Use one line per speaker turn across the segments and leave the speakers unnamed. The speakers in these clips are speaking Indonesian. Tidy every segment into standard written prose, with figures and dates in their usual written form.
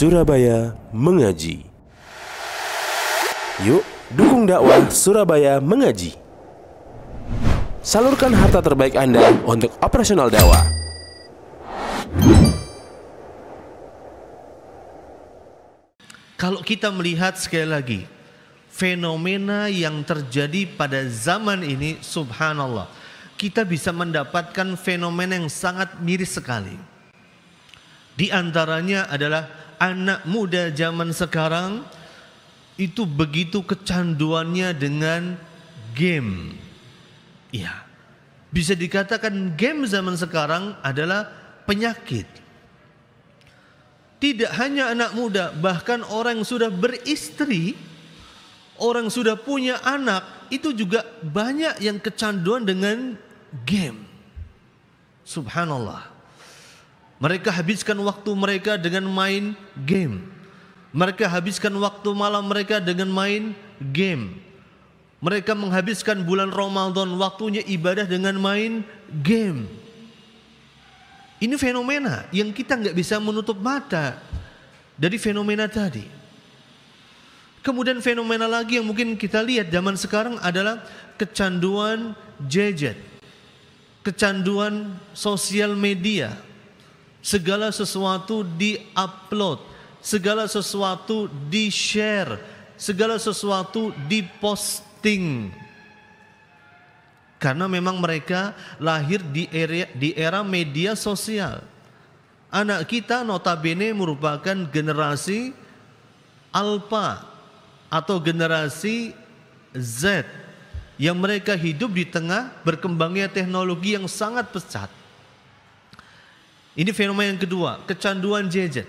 Surabaya Mengaji. Yuk, dukung dakwah Surabaya Mengaji. Salurkan harta terbaik Anda untuk operasional dakwah.
Kalau kita melihat sekali lagi fenomena yang terjadi pada zaman ini, subhanallah, kita bisa mendapatkan fenomena yang sangat miris sekali. Di antaranya adalah anak muda zaman sekarang itu begitu kecanduannya dengan game. Ya, bisa dikatakan game zaman sekarang adalah penyakit. Tidak hanya anak muda, bahkan orang yang sudah beristri, orang yang sudah punya anak, itu juga banyak yang kecanduan dengan game. Subhanallah. Mereka habiskan waktu mereka dengan main game. Mereka habiskan waktu malam mereka dengan main game. Mereka menghabiskan bulan Ramadan waktunya ibadah dengan main game. Ini fenomena yang kita nggak bisa menutup mata dari fenomena tadi. Kemudian fenomena lagi yang mungkin kita lihat zaman sekarang adalah kecanduan gadget, kecanduan sosial media. Segala sesuatu di-upload, segala sesuatu di-share, segala sesuatu di-posting. Karena memang mereka lahir di era media sosial. Anak kita notabene merupakan generasi Alpha atau generasi Z yang mereka hidup di tengah berkembangnya teknologi yang sangat pesat. Ini fenomena yang kedua, kecanduan gadget.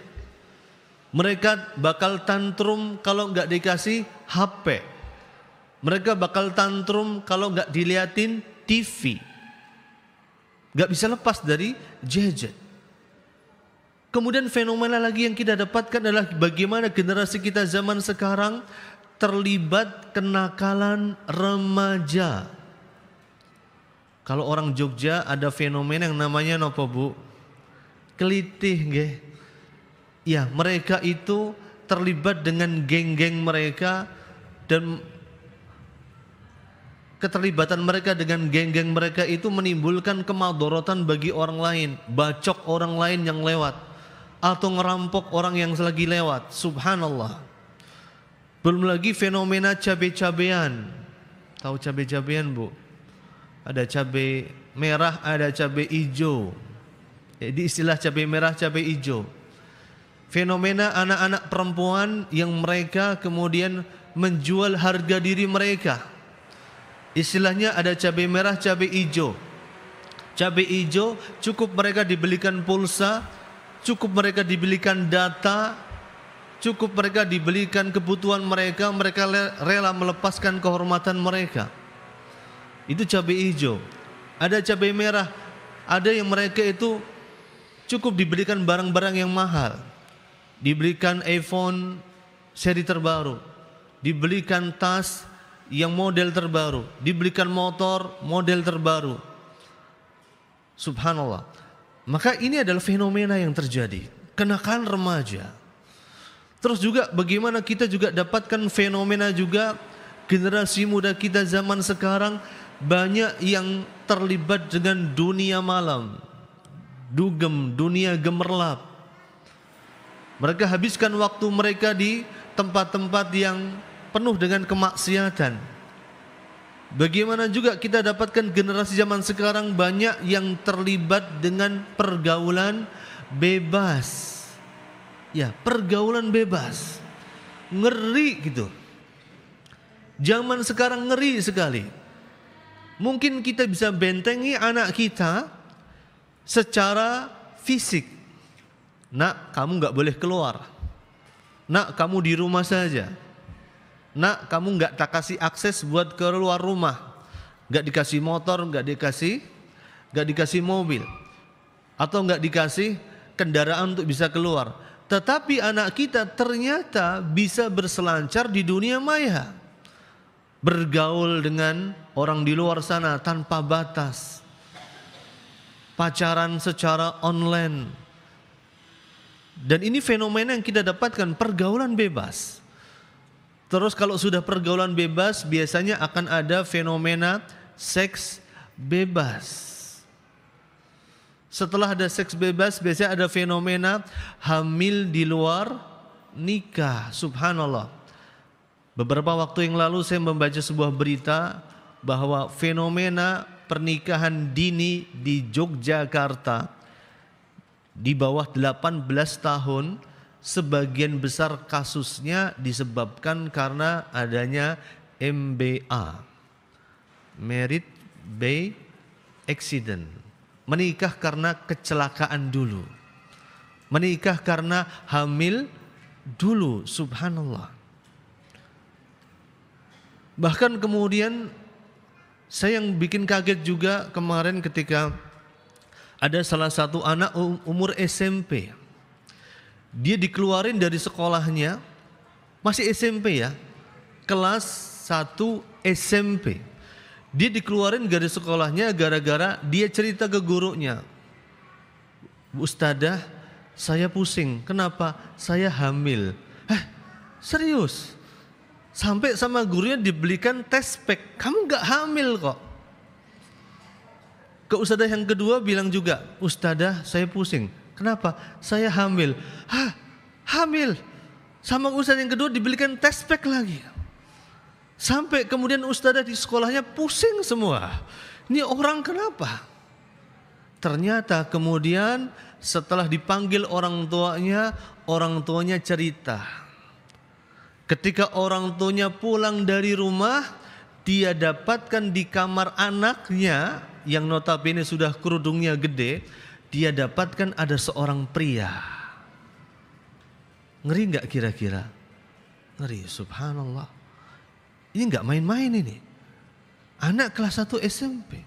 Mereka bakal tantrum kalau nggak dikasih HP. Mereka bakal tantrum kalau nggak diliatin TV. Nggak bisa lepas dari gadget. Kemudian fenomena lagi yang kita dapatkan adalah bagaimana generasi kita zaman sekarang terlibat kenakalan remaja. Kalau orang Jogja ada fenomena yang namanya nopo bu? Kelitih nggih. Ya, mereka itu terlibat dengan geng-geng mereka dan keterlibatan mereka dengan geng-geng mereka itu menimbulkan kemadharatan bagi orang lain, bacok orang lain yang lewat atau ngerampok orang yang lagi lewat. Subhanallah. Belum lagi fenomena cabai-cabean. Tahu cabai-cabean, Bu? Ada cabai merah, ada cabai hijau. Jadi istilah cabai merah, cabai hijau. Fenomena anak-anak perempuan yang mereka kemudian menjual harga diri mereka. Istilahnya ada cabai merah, cabai hijau. Cabai hijau cukup mereka dibelikan pulsa, cukup mereka dibelikan data, cukup mereka dibelikan kebutuhan mereka, mereka rela melepaskan kehormatan mereka. Itu cabai hijau. Ada cabai merah, ada yang mereka itu cukup diberikan barang-barang yang mahal. Diberikan iPhone seri terbaru, dibelikan tas yang model terbaru, dibelikan motor model terbaru. Subhanallah. Maka ini adalah fenomena yang terjadi, kenakalan remaja. Terus juga bagaimana kita juga dapatkan fenomena juga generasi muda kita zaman sekarang banyak yang terlibat dengan dunia malam, dugem, dunia gemerlap. Mereka habiskan waktu mereka di tempat-tempat yang penuh dengan kemaksiatan. Bagaimana juga kita dapatkan generasi zaman sekarang banyak yang terlibat dengan pergaulan bebas. Ya, pergaulan bebas. Ngeri gitu. Zaman sekarang ngeri sekali. Mungkin kita bisa bentengi anak kita secara fisik. Nak, kamu nggak boleh keluar. Nak, kamu di rumah saja. Nak, kamu nggak tak kasih akses buat keluar rumah. Nggak dikasih motor, nggak dikasih mobil, atau nggak dikasih kendaraan untuk bisa keluar. Tetapi anak kita ternyata bisa berselancar di dunia maya, bergaul dengan orang di luar sana tanpa batas, pacaran secara online, Dan ini fenomena yang kita dapatkan, pergaulan bebas. Terus kalau sudah pergaulan bebas, biasanya akan ada fenomena seks bebas. Setelah ada seks bebas, biasanya ada fenomena hamil di luar nikah. Subhanallah. Beberapa waktu yang lalu saya membaca sebuah berita bahwa fenomena pernikahan dini di Yogyakarta di bawah 18 tahun, sebagian besar kasusnya disebabkan karena adanya MBA, Married by Accident, menikah karena kecelakaan dulu, menikah karena hamil dulu. Subhanallah. Bahkan kemudian saya yang bikin kaget juga kemarin ketika ada salah satu anak umur SMP. Dia dikeluarin dari sekolahnya, masih SMP ya, kelas 1 SMP. Dia dikeluarin dari sekolahnya gara-gara dia cerita ke gurunya, "Ustadzah, saya pusing. Kenapa? Saya hamil." Serius? Sampai sama gurunya dibelikan tes pack. Kamu gak hamil kok. Ke ustadzah yang kedua bilang juga, "Ustadzah, saya pusing. Kenapa? Saya hamil." Hamil? Sama ustadzah yang kedua dibelikan tes pack lagi. Sampai kemudian ustadzah di sekolahnya pusing semua. Ini orang kenapa? Ternyata kemudian setelah dipanggil orang tuanya cerita. Ketika orang tuanya pulang dari rumah, dia dapatkan di kamar anaknya yang notabene sudah kerudungnya gede, dia dapatkan ada seorang pria. Ngeri gak kira-kira? Ngeri, subhanallah. Ini gak main-main ini. Anak kelas 1 SMP.